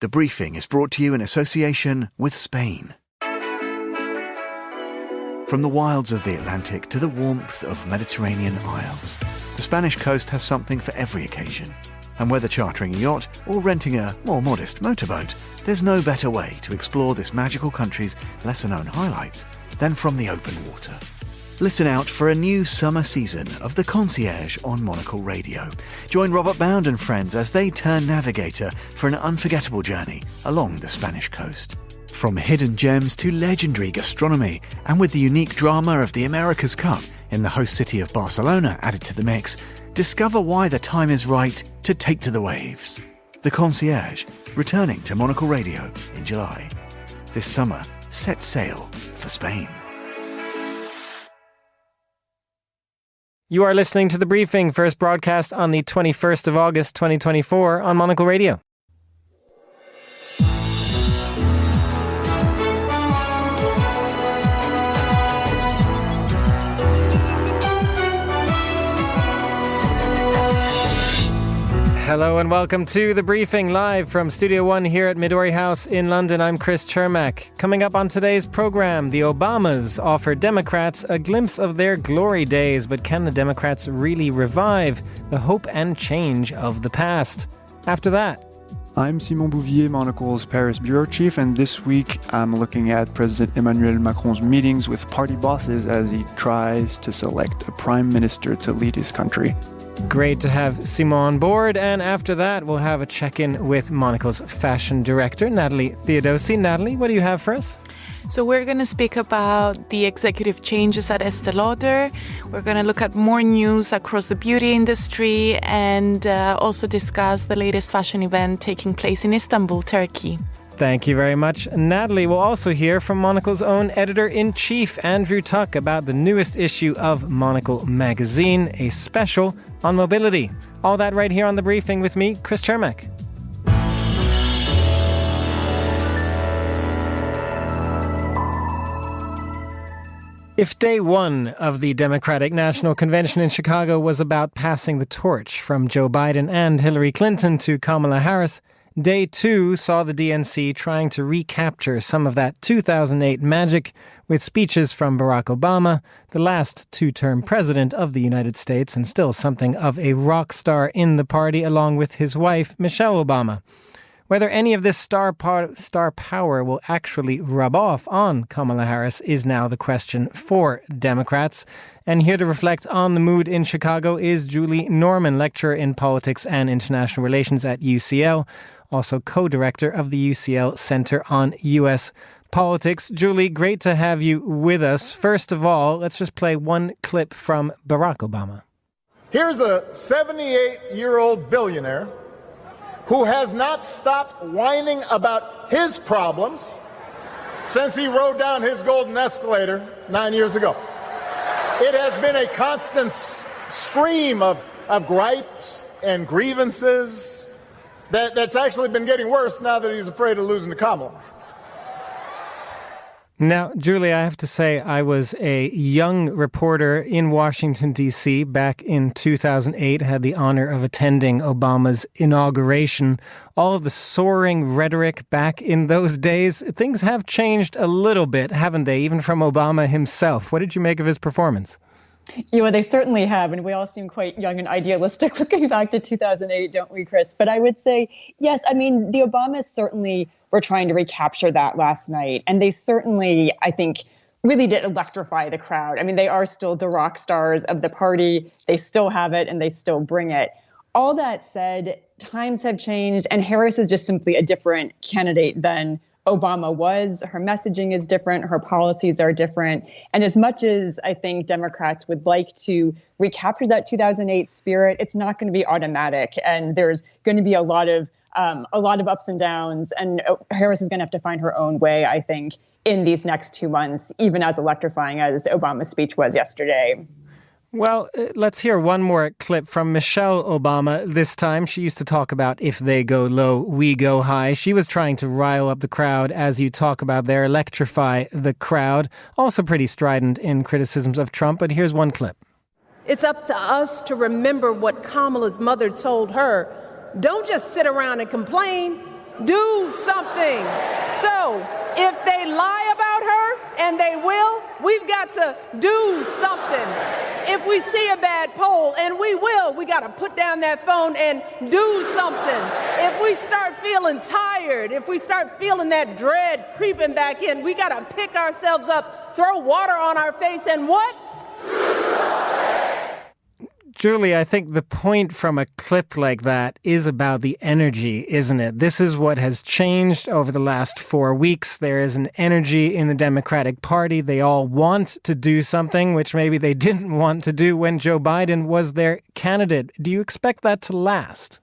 The briefing is brought to you in association with Spain. From the wilds of the Atlantic to the warmth of Mediterranean isles, the Spanish coast has something for every occasion. And whether chartering a yacht or renting a more modest motorboat, there's no better way to explore this magical country's lesser-known highlights than from the open water. Listen out for a new summer season of The Concierge on Monocle Radio. Join Robert Bound and friends as they turn navigator for an unforgettable journey along the Spanish coast. From hidden gems to legendary gastronomy, and with the unique drama of the America's Cup in the host city of Barcelona added to the mix, discover why the time is right to take to the waves. The Concierge, returning to Monocle Radio in July. This summer, set sail for Spain. You are listening to The Briefing, first broadcast on the 21st of August 2024 on Monocle Radio. Hello and welcome to The Briefing, live from Studio One here at Midori House in London. I'm Chris Chermak. Coming up on today's program, the Obamas offer Democrats a glimpse of their glory days, but can the Democrats really revive the hope and change of the past? After that, I'm Simon Bouvier, Monocle's Paris bureau chief, and this week I'm looking at President Emmanuel Macron's meetings with party bosses as he tries to select a prime minister to lead his country. Great to have Simon on board, and after that we'll have a check-in with Monocle's fashion director, Natalie Theodosi. Natalie, what do you have for us? So we're going to speak about the executive changes at Estée Lauder. We're going to look at more news across the beauty industry and also discuss the latest fashion event taking place in Istanbul, Turkey. Thank you very much, Natalie. We'll also hear from Monocle's own editor-in-chief, Andrew Tuck, about the newest issue of Monocle magazine, a special on mobility. All that right here on The Briefing with me, Chris Chermak. If day one of the Democratic National Convention in Chicago was about passing the torch from Joe Biden and Hillary Clinton to Kamala Harris, Day 2 saw the DNC trying to recapture some of that 2008 magic with speeches from Barack Obama, the last two-term president of the United States and still something of a rock star in the party, along with his wife, Michelle Obama. Whether any of this star power will actually rub off on Kamala Harris is now the question for Democrats. And here to reflect on the mood in Chicago is Julie Norman, lecturer in politics and international relations at UCL, also co-director of the UCL Center on U.S. Politics. Julie, great to have you with us. First of all, let's just play one clip from Barack Obama. Here's a 78-year-old billionaire who has not stopped whining about his problems since he rode down his golden escalator 9 years ago. It has been a constant stream of gripes and grievances that's actually been getting worse now that he's afraid of losing to Kamala. Now, Julie, I have to say I was a young reporter in Washington, D.C. back in 2008, had the honor of attending Obama's inauguration. All of the soaring rhetoric back in those days, things have changed a little bit, haven't they, even from Obama himself? What did you make of his performance? You know, they certainly have, and we all seem quite young and idealistic looking back to 2008, don't we, Chris? But I would say, yes, I mean, the Obamas certainly were trying to recapture that last night, and they certainly, I think, really did electrify the crowd. I mean, they are still the rock stars of the party. They still have it, and they still bring it. All that said, times have changed, and Harris is just simply a different candidate than Obama was. Her messaging is different. Her policies are different. And as much as I think Democrats would like to recapture that 2008 spirit, it's not going to be automatic. And there's going to be a lot of ups and downs. And Harris is going to have to find her own way, I think, in these next 2 months, even as electrifying as Obama's speech was yesterday. Well, let's hear one more clip from Michelle Obama this time. She used to talk about if they go low, we go high. She was trying to rile up the crowd, as you talk about there, electrify the crowd. Also pretty strident in criticisms of Trump, but here's one clip. It's up to us to remember what Kamala's mother told her. Don't just sit around and complain. do something. So if they lie about her, and they will, we've got to do something. If we see a bad poll, and we will, we got to put down that phone and do something. If we start feeling tired, if we start feeling that dread creeping back in, we got to pick ourselves up, throw water on our face, and what? Julie, I think the point from a clip like that is about the energy, isn't it? This is what has changed over the last 4 weeks. There is an energy in the Democratic Party. They all want to do something, which maybe they didn't want to do when Joe Biden was their candidate. Do you expect that to last?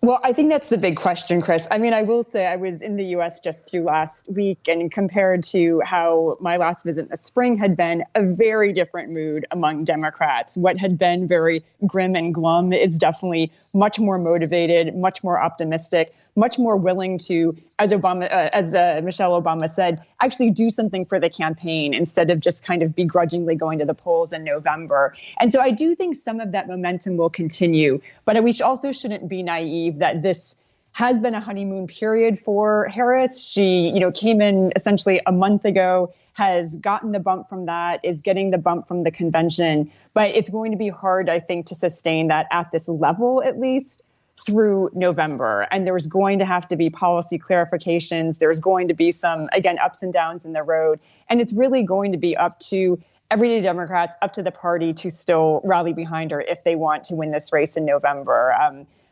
Well, I think that's the big question, Chris. I mean, I will say I was in the U.S. just through last week, and compared to how my last visit in the spring had been, a very different mood among Democrats. What had been very grim and glum is definitely much more motivated, much more optimistic, much more willing to, as Michelle Obama said, actually do something for the campaign instead of just kind of begrudgingly going to the polls in November. And so I do think some of that momentum will continue. But we also shouldn't be naive that this has been a honeymoon period for Harris. She, came in essentially a month ago, has gotten the bump from that, is getting the bump from the convention. But it's going to be hard, I think, to sustain that at this level, at least, through November. And there's going to have to be policy clarifications. There's going to be some, again, ups and downs in the road. And it's really going to be up to everyday Democrats, up to the party to still rally behind her if they want to win this race in November.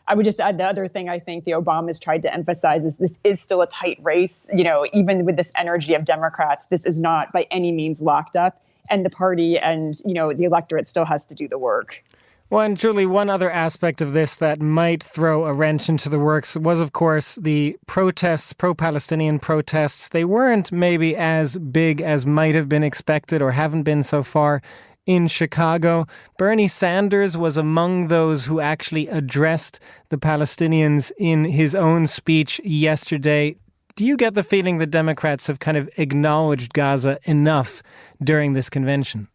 I would just add the other thing I think the Obamas tried to emphasize is this is still a tight race. Even with this energy of Democrats, this is not by any means locked up. And the party and, the electorate still has to do the work. Well, and Julie, one other aspect of this that might throw a wrench into the works was, of course, the protests, pro-Palestinian protests. They weren't maybe as big as might have been expected or haven't been so far in Chicago. Bernie Sanders was among those who actually addressed the Palestinians in his own speech yesterday. Do you get the feeling that Democrats have kind of acknowledged Gaza enough during this convention?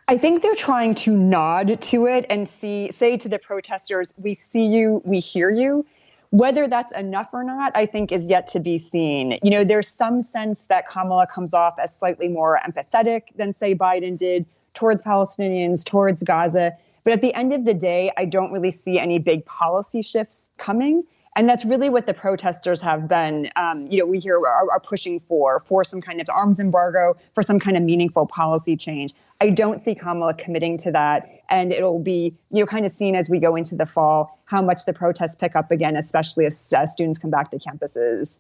I think they're trying to nod to it and say to the protesters, we see you, we hear you. Whether that's enough or not, I think is yet to be seen. There's some sense that Kamala comes off as slightly more empathetic than, say, Biden did towards Palestinians, towards Gaza. But at the end of the day, I don't really see any big policy shifts coming. And that's really what the protesters have been, we hear are pushing for some kind of arms embargo, for some kind of meaningful policy change. I don't see Kamala committing to that. And it'll be, kind of seen as we go into the fall, how much the protests pick up again, especially as students come back to campuses.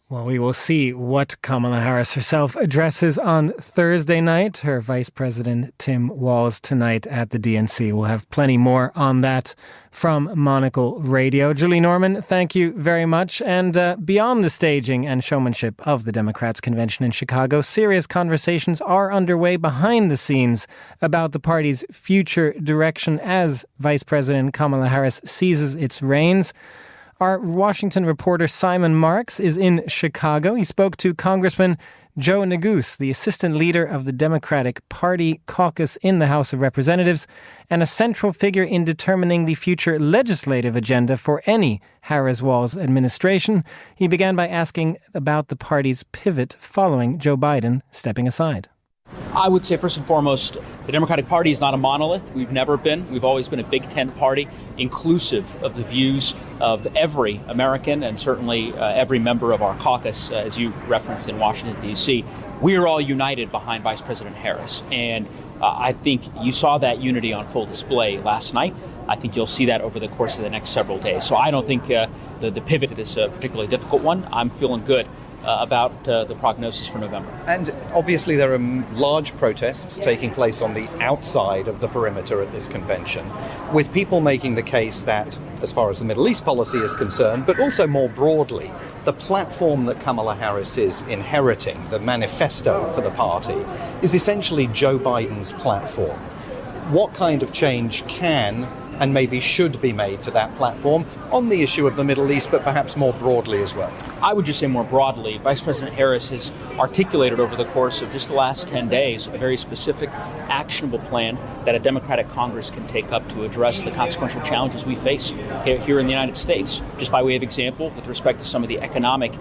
Well, we will see what Kamala Harris herself addresses on Thursday night. Her Vice President, Tim Walz, tonight at the DNC. We'll have plenty more on that from Monocle Radio. Julie Norman, thank you very much. And beyond the staging and showmanship of the Democrats' convention in Chicago, serious conversations are underway behind the scenes about the party's future direction as Vice President Kamala Harris seizes its reins. Our Washington reporter Simon Marks is in Chicago. He spoke to Congressman Joe Neguse, the assistant leader of the Democratic Party caucus in the House of Representatives, and a central figure in determining the future legislative agenda for any Harris-Walz administration. He began by asking about the party's pivot following Joe Biden stepping aside. I would say, first and foremost, the Democratic Party is not a monolith. We've never been. We've always been a big tent party, inclusive of the views of every American and certainly every member of our caucus, as you referenced in Washington, D.C. We are all united behind Vice President Harris. And I think you saw that unity on full display last night. I think you'll see that over the course of the next several days. So I don't think the pivot is a particularly difficult one. I'm feeling good about the prognosis for November. And obviously there are large protests taking place on the outside of the perimeter at this convention, with people making the case that, as far as the Middle East policy is concerned, but also more broadly, the platform that Kamala Harris is inheriting, the manifesto for the party, is essentially Joe Biden's platform. What kind of change can and maybe should be made to that platform on the issue of the Middle East, but perhaps more broadly as well? I would just say more broadly, Vice President Harris has articulated over the course of just the last 10 days a very specific, actionable plan that a Democratic Congress can take up to address the consequential challenges we face here in the United States. Just by way of example, with respect to some of the economic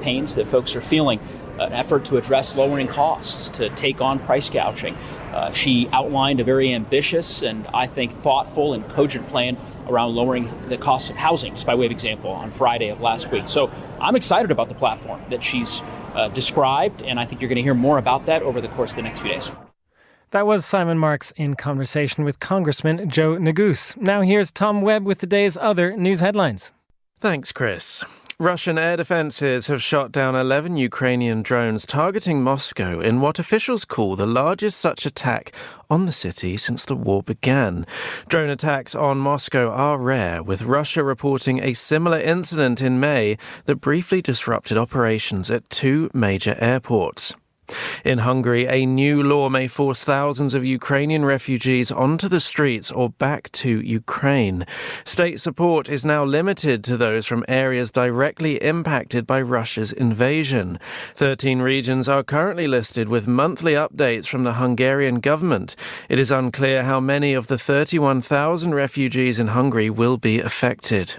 pains that folks are feeling, an effort to address lowering costs, to take on price gouging. She outlined a very ambitious and, I think, thoughtful and cogent plan around lowering the cost of housing, just by way of example, on Friday of last week. So I'm excited about the platform that she's described, and I think you're going to hear more about that over the course of the next few days. That was Simon Marks in conversation with Congressman Joe Neguse. Now here's Tom Webb with the day's other news headlines. Thanks, Chris. Russian air defenses have shot down 11 Ukrainian drones targeting Moscow in what officials call the largest such attack on the city since the war began. Drone attacks on Moscow are rare, with Russia reporting a similar incident in May that briefly disrupted operations at two major airports. In Hungary, a new law may force thousands of Ukrainian refugees onto the streets or back to Ukraine. State support is now limited to those from areas directly impacted by Russia's invasion. 13 regions are currently listed with monthly updates from the Hungarian government. It is unclear how many of the 31,000 refugees in Hungary will be affected.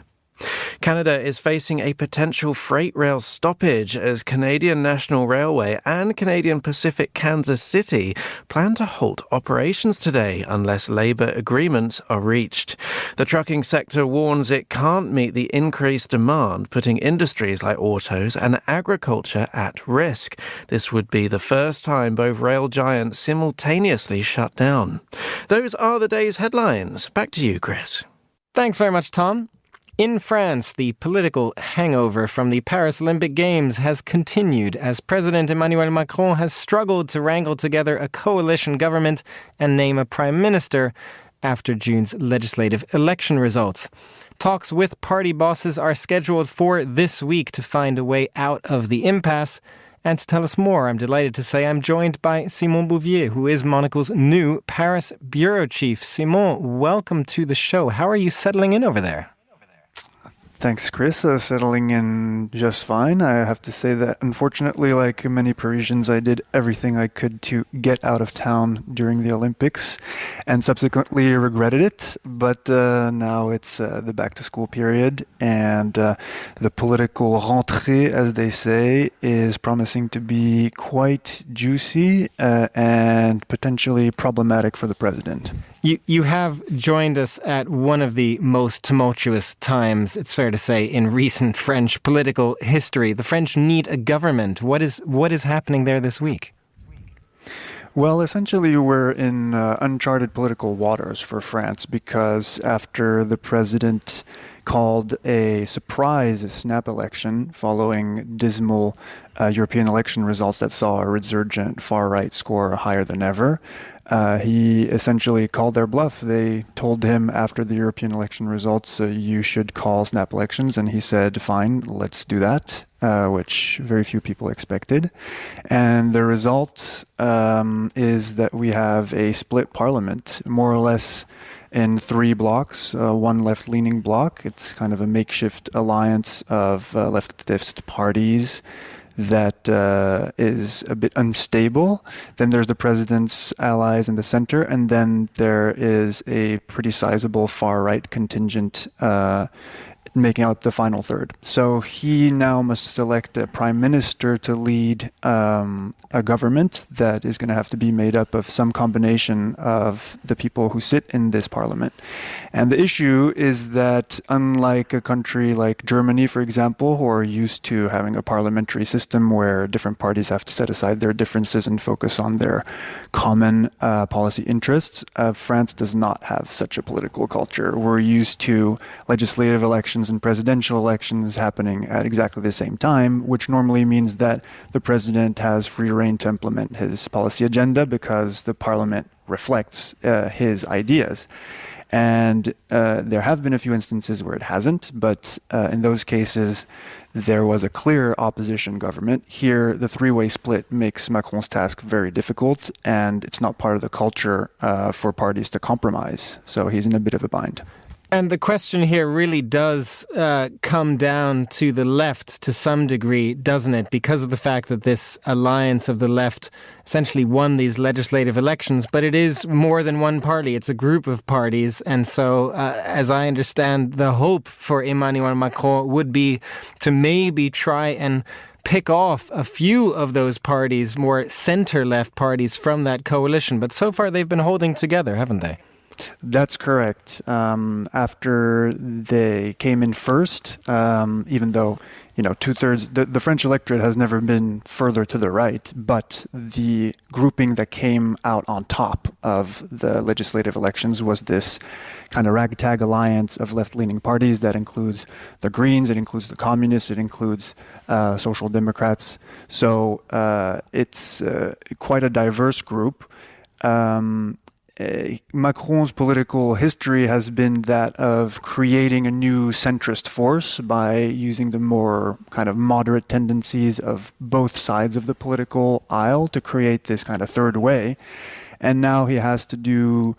Canada is facing a potential freight rail stoppage as Canadian National Railway and Canadian Pacific Kansas City plan to halt operations today unless labour agreements are reached. The trucking sector warns it can't meet the increased demand, putting industries like autos and agriculture at risk. This would be the first time both rail giants simultaneously shut down. Those are the day's headlines. Back to you, Chris. Thanks very much, Tom. In France, the political hangover from the Paris Olympic Games has continued as President Emmanuel Macron has struggled to wrangle together a coalition government and name a prime minister after June's legislative election results. Talks with party bosses are scheduled for this week to find a way out of the impasse. And to tell us more, I'm delighted to say I'm joined by Simon Bouvier, who is Monocle's new Paris bureau chief. Simon, welcome to the show. How are you settling in over there? Thanks, Chris. Settling in just fine. I have to say that, unfortunately, like many Parisians, I did everything I could to get out of town during the Olympics and subsequently regretted it. But now it's the back-to-school period, and the political rentrée, as they say, is promising to be quite juicy and potentially problematic for the president. You have joined us at one of the most tumultuous times, it's fair to say, in recent French political history. The French need a government. What is happening there this week? Well, essentially, we're in uncharted political waters for France because after the president called a surprise snap election following dismal European election results that saw a resurgent far-right score higher than ever, he essentially called their bluff. They told him after the European election results, you should call snap elections, and he said, fine, let's do that, which very few people expected. And the result is that we have a split parliament, more or less in three blocks, one left-leaning bloc. It's kind of a makeshift alliance of leftist parties that is a bit unstable. Then there's the president's allies in the center, and then there is a pretty sizable far-right contingent making out the final third. So he now must select a prime minister to lead a government that is going to have to be made up of some combination of the people who sit in this parliament. And the issue is that unlike a country like Germany, for example, who are used to having a parliamentary system where different parties have to set aside their differences and focus on their common policy interests, France does not have such a political culture. We're used to legislative elections and presidential elections happening at exactly the same time, which normally means that the president has free rein to implement his policy agenda because the parliament reflects his ideas. And there have been a few instances where it hasn't, but in those cases, there was a clear opposition government. Here, the three-way split makes Macron's task very difficult, and it's not part of the culture for parties to compromise. So he's in a bit of a bind. And the question here really does come down to the left to some degree, doesn't it? Because of the fact that this alliance of the left essentially won these legislative elections, but it is more than one party. It's a group of parties. And so, as I understand, the hope for Emmanuel Macron would be to maybe try and pick off a few of those parties, more center-left parties from that coalition. But so far they've been holding together, haven't they? That's correct. After they came in first, even though, two-thirds, the French electorate has never been further to the right, but the grouping that came out on top of the legislative elections was this kind of ragtag alliance of left-leaning parties that includes the Greens, it includes the Communists, it includes Social Democrats. So it's quite a diverse group. Macron's political history has been that of creating a new centrist force by using the more kind of moderate tendencies of both sides of the political aisle to create this kind of third way. And now he has to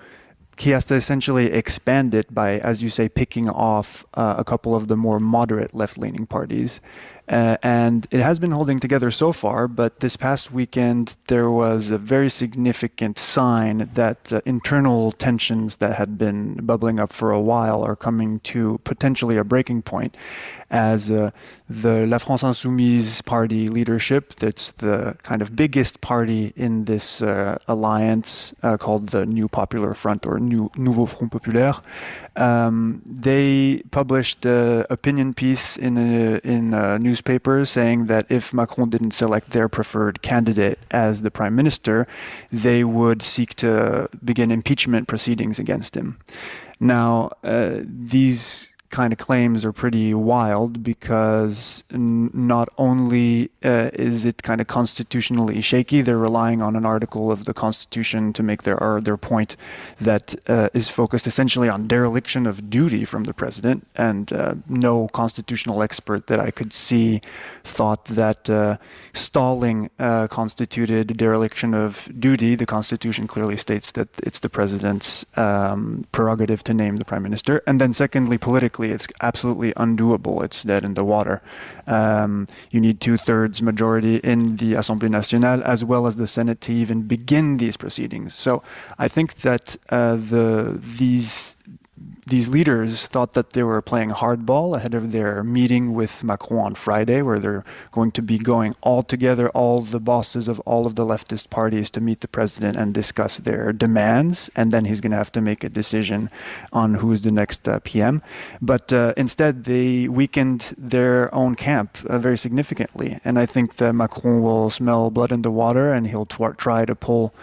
essentially expand it by, as you say, picking off a couple of the more moderate left-leaning parties. And it has been holding together so far, but this past weekend there was a very significant sign that internal tensions that had been bubbling up for a while are coming to potentially a breaking point, as the La France Insoumise party leadership, that's the kind of biggest party in this alliance called the New Popular Front or Nouveau Front Populaire, they published an opinion piece in a newspaper saying that if Macron didn't select their preferred candidate as the prime minister, they would seek to begin impeachment proceedings against him. Now, these kind of claims are pretty wild because not only is it kind of constitutionally shaky, they're relying on an article of the Constitution to make their point that is focused essentially on dereliction of duty from the president, and no constitutional expert that I could see thought that stalling constituted dereliction of duty. The Constitution clearly states that it's the president's prerogative to name the prime minister. And then secondly, politically, it's absolutely undoable. It's dead in the water. You need 2/3 majority in the Assemblée Nationale as well as the Senate to even begin these proceedings. So I think that these leaders thought that they were playing hardball ahead of their meeting with Macron on Friday, where they're going to be going all together, all the bosses of all of the leftist parties, to meet the president and discuss their demands. And then he's going to have to make a decision on who's the next PM. But instead, they weakened their own camp very significantly. And I think that Macron will smell blood in the water, and he'll try to pull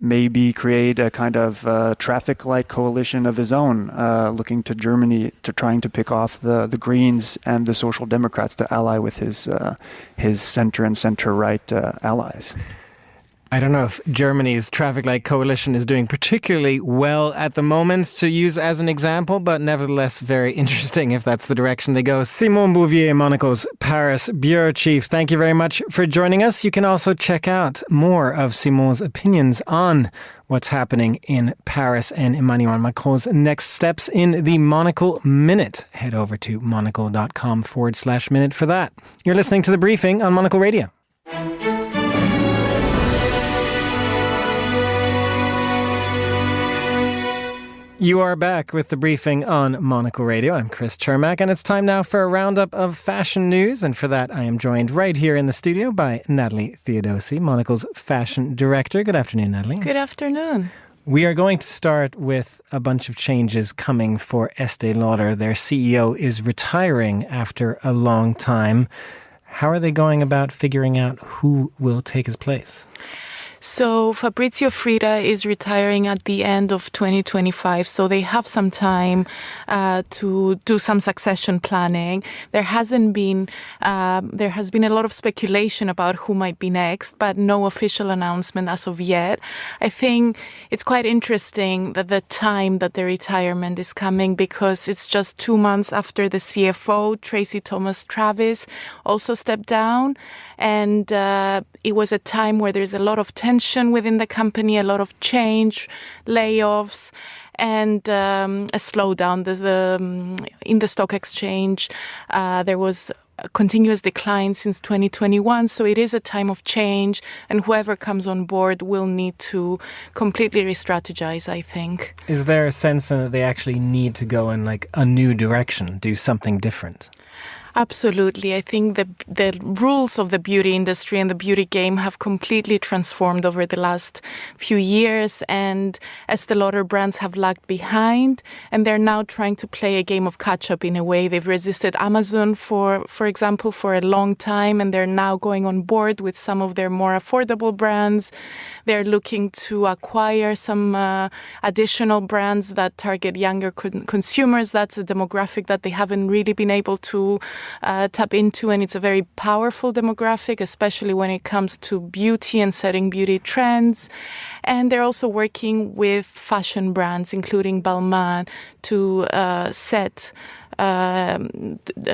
maybe create a kind of traffic-like coalition of his own, looking to Germany, to trying to pick off the Greens and the Social Democrats to ally with his center and center-right allies. I don't know if Germany's traffic-light coalition is doing particularly well at the moment to use as an example, but nevertheless very interesting if that's the direction they go. Simon Bouvier, Monocle's Paris Bureau Chief, thank you very much for joining us. You can also check out more of Simon's opinions on what's happening in Paris and Emmanuel Macron's next steps in the Monocle Minute. Head over to monocle.com/minute for that. You're listening to The Briefing on Monocle Radio. You are back with The Briefing on Monocle Radio. I'm Chris Chermak, and it's time now for a roundup of fashion news. And for that, I am joined right here in the studio by Natalie Theodosi, Monocle's fashion director. Good afternoon, Natalie. Good afternoon. We are going to start with a bunch of changes coming for Estée Lauder. Their CEO is retiring after a long time. How are they going about figuring out who will take his place? So Fabrizio Frida is retiring at the end of 2025, so they have some time to do some succession planning. There has been a lot of speculation about who might be next, but no official announcement as of yet. I think it's quite interesting that the time that the retirement is coming, because it's just 2 months after the CFO, Tracy Thomas Travis, also stepped down. And it was a time where there's a lot of tension within the company, a lot of change, layoffs. and a slowdown. In the stock exchange, there was a continuous decline since 2021. So it is a time of change, and whoever comes on board will need to completely re-strategize, I think. Is there a sense that they actually need to go in like a new direction, do something different? Absolutely. I think the rules of the beauty industry and the beauty game have completely transformed over the last few years, and Estée Lauder brands have lagged behind, and they're now trying to play a game of catch-up in a way. They've resisted Amazon, for example, for a long time, and they're now going on board with some of their more affordable brands. They're looking to acquire some additional brands that target younger consumers. That's a demographic that they haven't really been able to tap into, and it's a very powerful demographic, especially when it comes to beauty and setting beauty trends. And they're also working with fashion brands, including Balmain, to set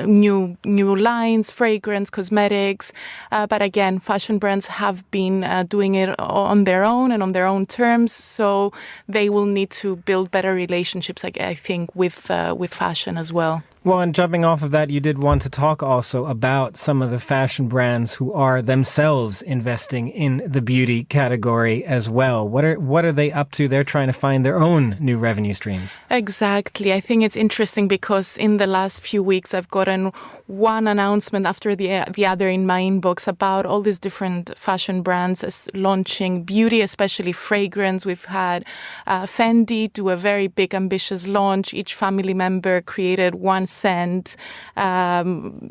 new lines, fragrance, cosmetics. But again, fashion brands have been doing it on their own and on their own terms. So they will need to build better relationships, I think, with fashion as well. Well, and jumping off of that, you did want to talk also about some of the fashion brands who are themselves investing in the beauty category as well. What are they up to? They're trying to find their own new revenue streams. Exactly. I think it's interesting because in the last few weeks, I've gotten one announcement after the other in my inbox about all these different fashion brands launching beauty, especially fragrance. We've had Fendi do a very big, ambitious launch. Each family member created one scent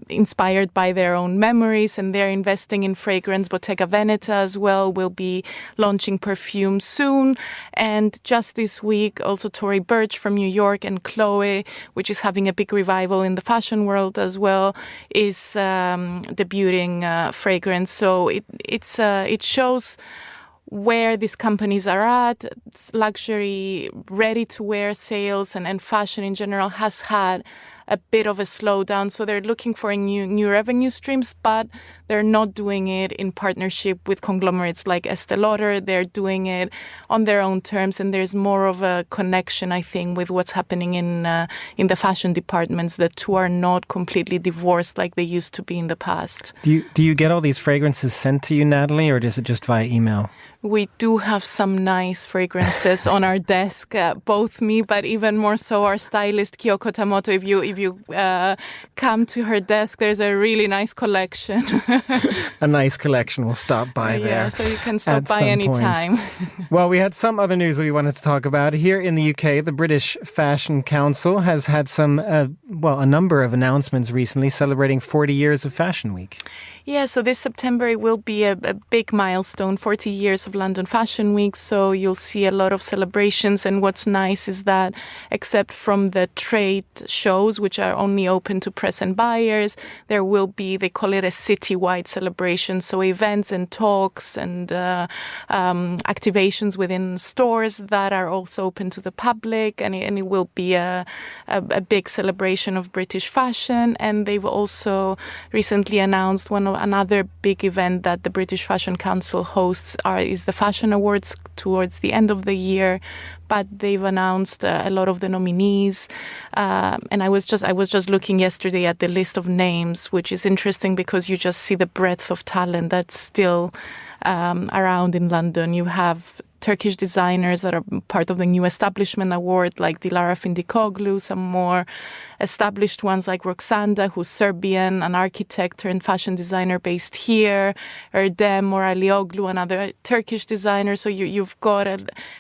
inspired by their own memories, and they're investing in fragrance. Bottega Veneta as well will be launching perfume soon. And just this week, also Tory Burch from New York and Chloe, which is having a big revival in the fashion world as well, is debuting fragrance. So it shows where these companies are at. Luxury, ready-to-wear sales and fashion in general has had a bit of a slowdown. So they're looking for new revenue streams, but they're not doing it in partnership with conglomerates like Estée Lauder. They're doing it on their own terms, and there's more of a connection, I think, with what's happening in the fashion departments. The two are not completely divorced like they used to be in the past. Do you get all these fragrances sent to you, Natalie, or is it just via email? We do have some nice fragrances on our desk, both me, but even more so our stylist, Kyoko Tamoto. If you come to her desk, there's a really nice collection. A nice collection. We'll stop by there. Yeah, so you can stop by anytime. Well, we had some other news that we wanted to talk about. Here in the UK, the British Fashion Council has had a number of announcements recently celebrating 40 years of Fashion Week. Yeah, so this September it will be a big milestone, 40 years of London Fashion Week. So you'll see a lot of celebrations. And what's nice is that except from the trade shows, which are only open to press and buyers, there will be, they call it a citywide celebration. So events and talks and activations within stores that are also open to the public. And it will be a big celebration of British fashion. And they've also recently announced another big event that the British Fashion Council hosts is the Fashion Awards towards the end of the year. But they've announced a lot of the nominees, and I was just looking yesterday at the list of names, which is interesting because you just see the breadth of talent that's still around in London. You have Turkish designers that are part of the New Establishment Award, like Dilara Findikoglu, some more established ones like Roxanda, who's Serbian, an architect turned fashion designer based here, Erdem Moralioglu, another Turkish designer. So you've got a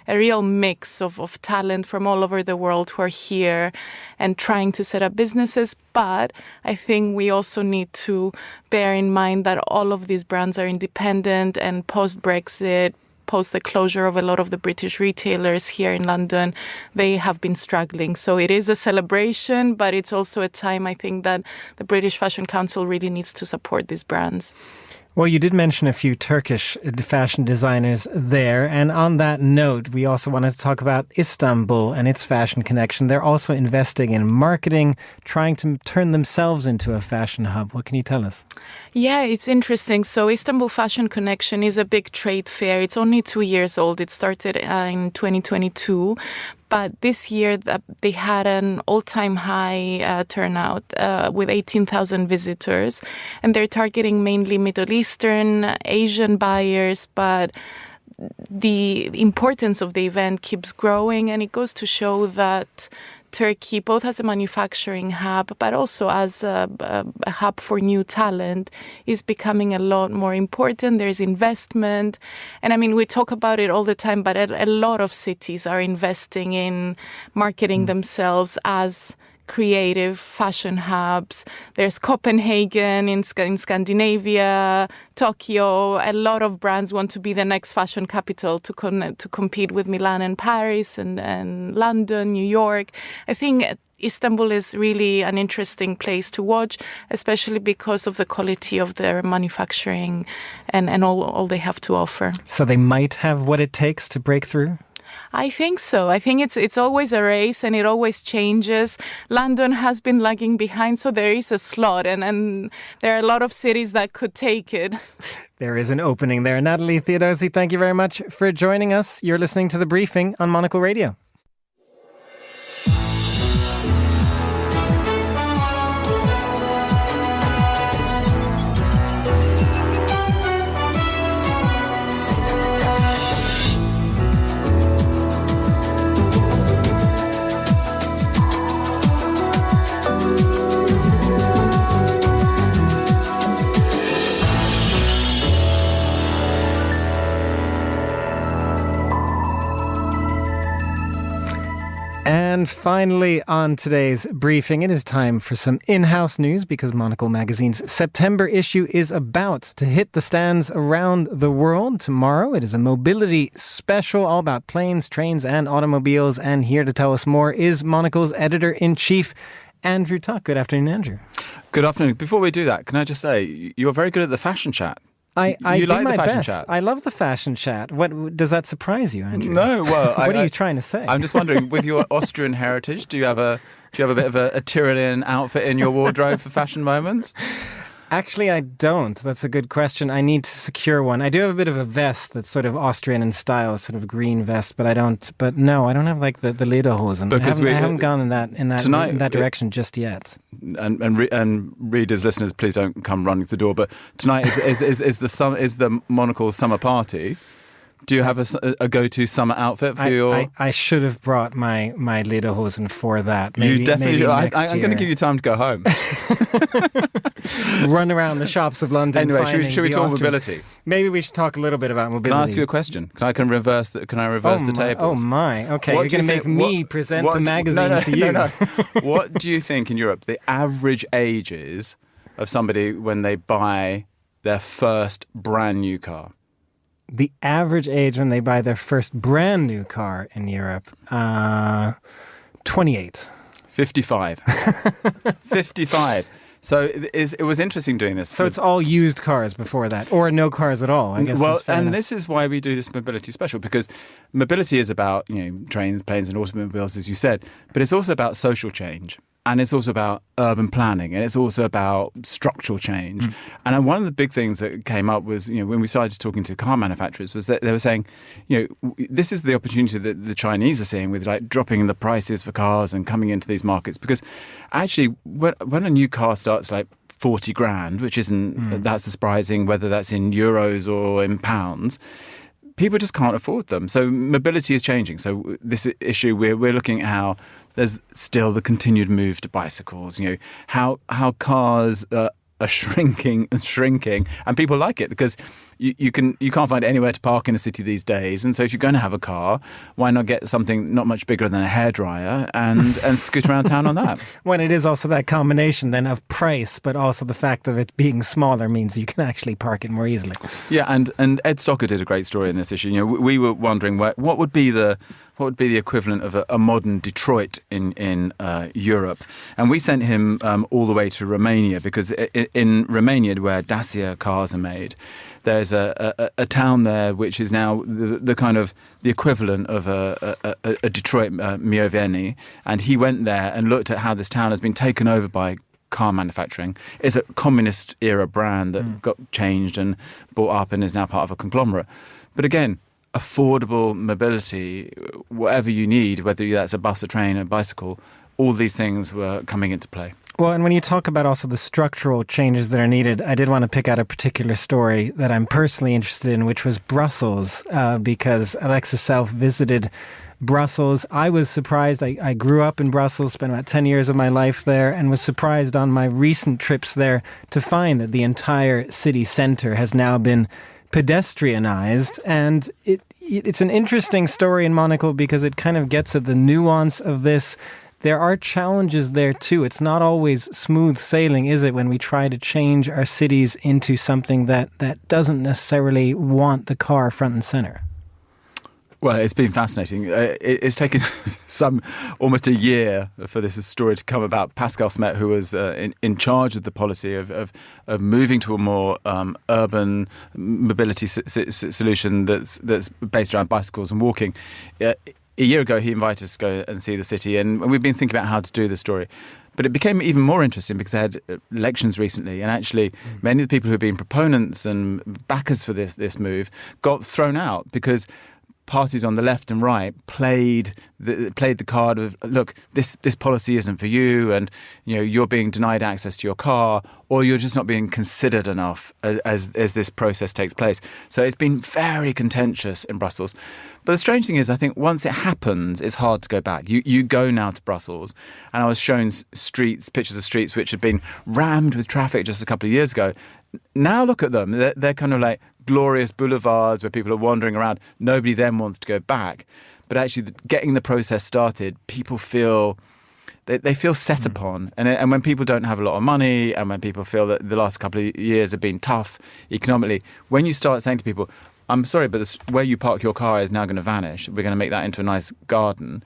real mix of talent from all over the world who are here and trying to set up businesses. But I think we also need to bear in mind that all of these brands are independent, and post-Brexit, post the closure of a lot of the British retailers here in London, they have been struggling. So it is a celebration, but it's also a time, I think, that the British Fashion Council really needs to support these brands. Well, you did mention a few Turkish fashion designers there. And on that note, we also wanted to talk about Istanbul and its fashion connection. They're also investing in marketing, trying to turn themselves into a fashion hub. What can you tell us? Yeah, it's interesting. So Istanbul Fashion Connection is a big trade fair. It's only 2 years old. It started in 2022. But this year, they had an all-time high turnout with 18,000 visitors. And they're targeting mainly Middle Eastern, Asian buyers, but the importance of the event keeps growing, and it goes to show that Turkey, both as a manufacturing hub, but also as a hub for new talent, is becoming a lot more important. There's investment. And I mean, we talk about it all the time, but a lot of cities are investing in marketing themselves as creative fashion hubs. There's Copenhagen in Scandinavia, Tokyo. A lot of brands want to be the next fashion capital to compete with Milan and Paris and London, New York. I think Istanbul is really an interesting place to watch, especially because of the quality of their manufacturing and all they have to offer. So they might have what it takes to break through? I think so. I think it's always a race and it always changes. London has been lagging behind, so there is a slot and there are a lot of cities that could take it. There is an opening there. Natalie Theodosi, thank you very much for joining us. You're listening to The Briefing on Monocle Radio. And finally, on today's briefing, it is time for some in-house news because Monocle Magazine's September issue is about to hit the stands around the world. Tomorrow, it is a mobility special all about planes, trains, and automobiles. And here to tell us more is Monocle's editor-in-chief, Andrew Tuck. Good afternoon, Andrew. Good afternoon. Before we do that, can I just say, you're very good at the fashion chat. I you do like my the fashion best. chat. I love the fashion chat. What does that surprise you, Andrew? No, well, what are you trying to say? I'm just wondering, with your Austrian heritage, do you have a bit of a Tyrolean outfit in your wardrobe for fashion moments? Actually, I don't. That's a good question. I need to secure one. I do have a bit of a vest that's sort of Austrian in style, sort of green vest, but I don't. But no, I don't have like the lederhosen. Because I haven't gone in that direction just yet. And readers, listeners, please don't come running to the door. But tonight is the Monocle summer party. Do you have a go-to summer outfit for your... I should have brought my lederhosen for that. Maybe, you definitely... I'm going to give you time to go home. Run around the shops of London. Anyway, should we talk mobility? Maybe we should talk a little bit about mobility. Can I ask you a question? Can I reverse the tables? Oh my! Okay, you're going to make me present the magazine to you. No. What do you think in Europe the average age is of somebody when they buy their first brand new car? The average age when they buy their first brand new car in Europe, 28. 55. 55. So it was interesting doing this. So it's all used cars before that, or no cars at all, I guess. Well, and this is why we do this mobility special, because mobility is about, trains, planes and automobiles, as you said, but it's also about social change. And it's also about urban planning, and it's also about structural change. And one of the big things that came up was, when we started talking to car manufacturers, was that they were saying, this is the opportunity that the Chinese are seeing with like dropping the prices for cars and coming into these markets. Because actually, when a new car starts like 40 grand, which isn't that surprising, whether that's in euros or in pounds, people just can't afford them. So mobility is changing. So this issue, we're looking at how there's still the continued move to bicycles, how cars are shrinking, and people like it because you can't find anywhere to park in a city these days. And so if you're going to have a car, why not get something not much bigger than a hairdryer and scoot around town on that? When it is also that combination then of price, but also the fact of it being smaller means you can actually park it more easily. Yeah, and Ed Stocker did a great story in this issue. We were wondering what would be the equivalent of a modern Detroit in Europe, and we sent him all the way to Romania because in Romania, where Dacia cars are made, there's a town there which is now the kind of the equivalent of a Detroit Mioveni, and he went there and looked at how this town has been taken over by car manufacturing. It's a communist era brand that got changed and bought up and is now part of a conglomerate. But again, affordable mobility, whatever you need, whether that's a bus, a train, a bicycle, all these things were coming into play. Well, and when you talk about also the structural changes that are needed, I did want to pick out a particular story that I'm personally interested in, which was Brussels, because Alexis Self visited Brussels. I was surprised. I grew up in Brussels, spent about 10 years of my life there, and was surprised on my recent trips there to find that the entire city centre has now been pedestrianized. And it's an interesting story in Monocle because it kind of gets at the nuance of this. There are challenges there too. It's not always smooth sailing, is it, when we try to change our cities into something that doesn't necessarily want the car front and center? Well, it's been fascinating. It's taken almost a year for this story to come about. Pascal Smet, who was in charge of the policy of moving to a more urban mobility solution that's based around bicycles and walking. A year ago, he invited us to go and see the city, and we've been thinking about how to do the story. But it became even more interesting because they had elections recently, and actually many of the people who have been proponents and backers for this move got thrown out because parties on the left and right played the card of, look, this policy isn't for you, and you're being denied access to your car, or you're just not being considered enough as this process takes place. So it's been very contentious in Brussels. But the strange thing is, I think once it happens, it's hard to go back. You go now to Brussels, and I was shown pictures of streets which had been rammed with traffic just a couple of years ago. Now look at them. They're kind of like glorious boulevards where people are wandering around. Nobody then wants to go back. But actually, getting the process started, people feel they feel set upon. And when people don't have a lot of money, and when people feel that the last couple of years have been tough economically, when you start saying to people, I'm sorry, but where you park your car is now going to vanish. We're going to make that into a nice garden.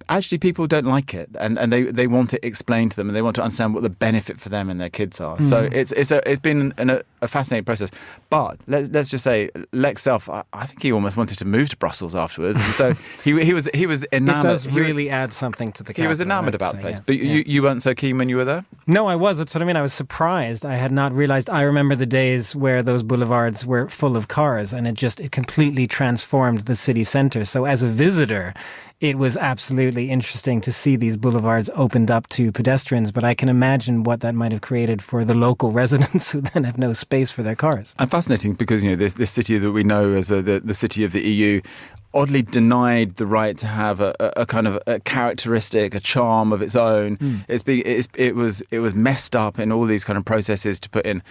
Actually, people don't like it, and they want it explained to them, and they want to understand what the benefit for them and their kids are. Mm. So it's been a fascinating process. But let's just say, Lex Self, I think he almost wanted to move to Brussels afterwards. And so he was enamoured. It does really add something to the capital. He was enamoured about the place. Yeah. But you weren't so keen when you were there? No, I was. That's what I mean. I was surprised. I had not realised. I remember the days where those boulevards were full of cars, and it completely transformed the city centre. So as a visitor, it was absolutely interesting to see these boulevards opened up to pedestrians, but I can imagine what that might have created for the local residents who then have no space for their cars. And fascinating because, this city that we know as the city of the EU oddly denied the right to have a kind of a characteristic, a charm of its own. Mm. It was messed up in all these kind of processes to put in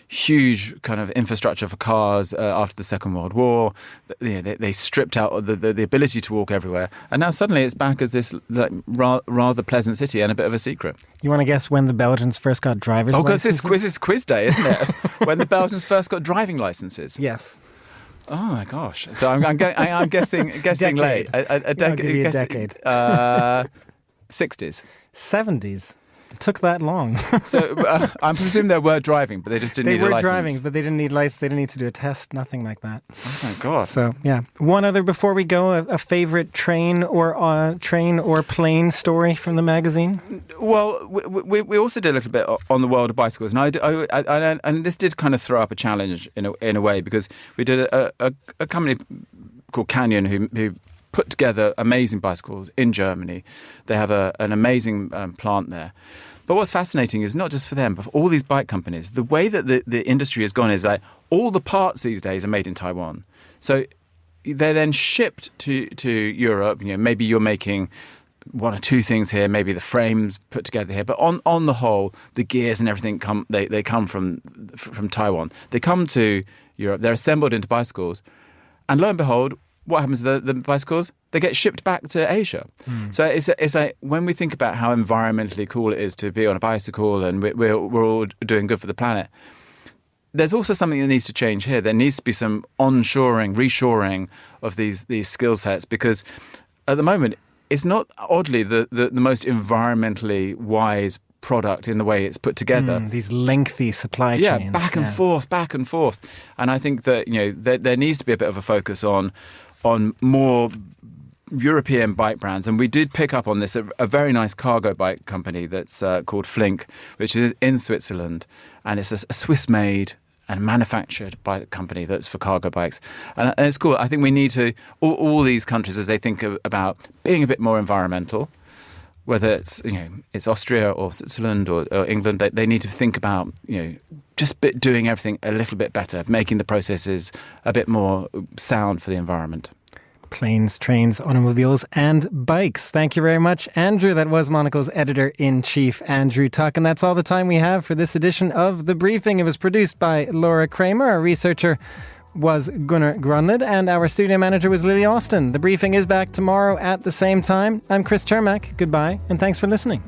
huge kind of infrastructure for cars after the Second World War. They stripped out the ability to walk everywhere. And now suddenly it's back as this rather pleasant city and a bit of a secret. You want to guess when the Belgians first got driver's licenses? Oh, this is quiz day, isn't it? When the Belgians first got driving licenses. Yes. Oh my gosh! So I'm guessing late. A decade. 60s. 70s. It took that long. So I presume they were driving, but they just didn't need a license. They were driving, but they didn't need license. They didn't need to do a test. Nothing like that. Oh my God! So yeah, one other before we go, a favorite train or plane story from the magazine. Well, we also did a little bit on the world of bicycles, and and this did kind of throw up a challenge in a way because we did a company called Canyon who put together amazing bicycles in Germany. They have an amazing plant there. But what's fascinating is not just for them, but for all these bike companies, the way that the industry has gone is that all the parts these days are made in Taiwan. So they're then shipped to Europe. Maybe you're making one or two things here, maybe the frames put together here, but on the whole, the gears and everything come from Taiwan. They come to Europe, they're assembled into bicycles, and lo and behold, what happens to the bicycles? They get shipped back to Asia. Mm. So it's like when we think about how environmentally cool it is to be on a bicycle and we're all doing good for the planet, there's also something that needs to change here. There needs to be some onshoring, reshoring of these skill sets, because at the moment, it's not, oddly, the most environmentally wise product in the way it's put together. These lengthy supply chains. Yeah, back and forth. And I think that there needs to be a bit of a focus on more European bike brands. And we did pick up on this, a very nice cargo bike company that's called Flink, which is in Switzerland. And it's a Swiss-made and manufactured by a company that's for cargo bikes. And it's cool. I think we need to, all these countries, as they think about being a bit more environmental, whether it's it's Austria or Switzerland or England, they need to think about just doing everything a little bit better, making the processes a bit more sound for the environment. Planes, trains, automobiles, and bikes. Thank you very much, Andrew. That was Monocle's editor-in-chief, Andrew Tuck. And that's all the time we have for this edition of The Briefing. It was produced by Laura Kramer. Our researcher was Gunnar Grunlid, and our studio manager was Lily Austin. The Briefing is back tomorrow at the same time. I'm Chris Chermak. Goodbye, and thanks for listening.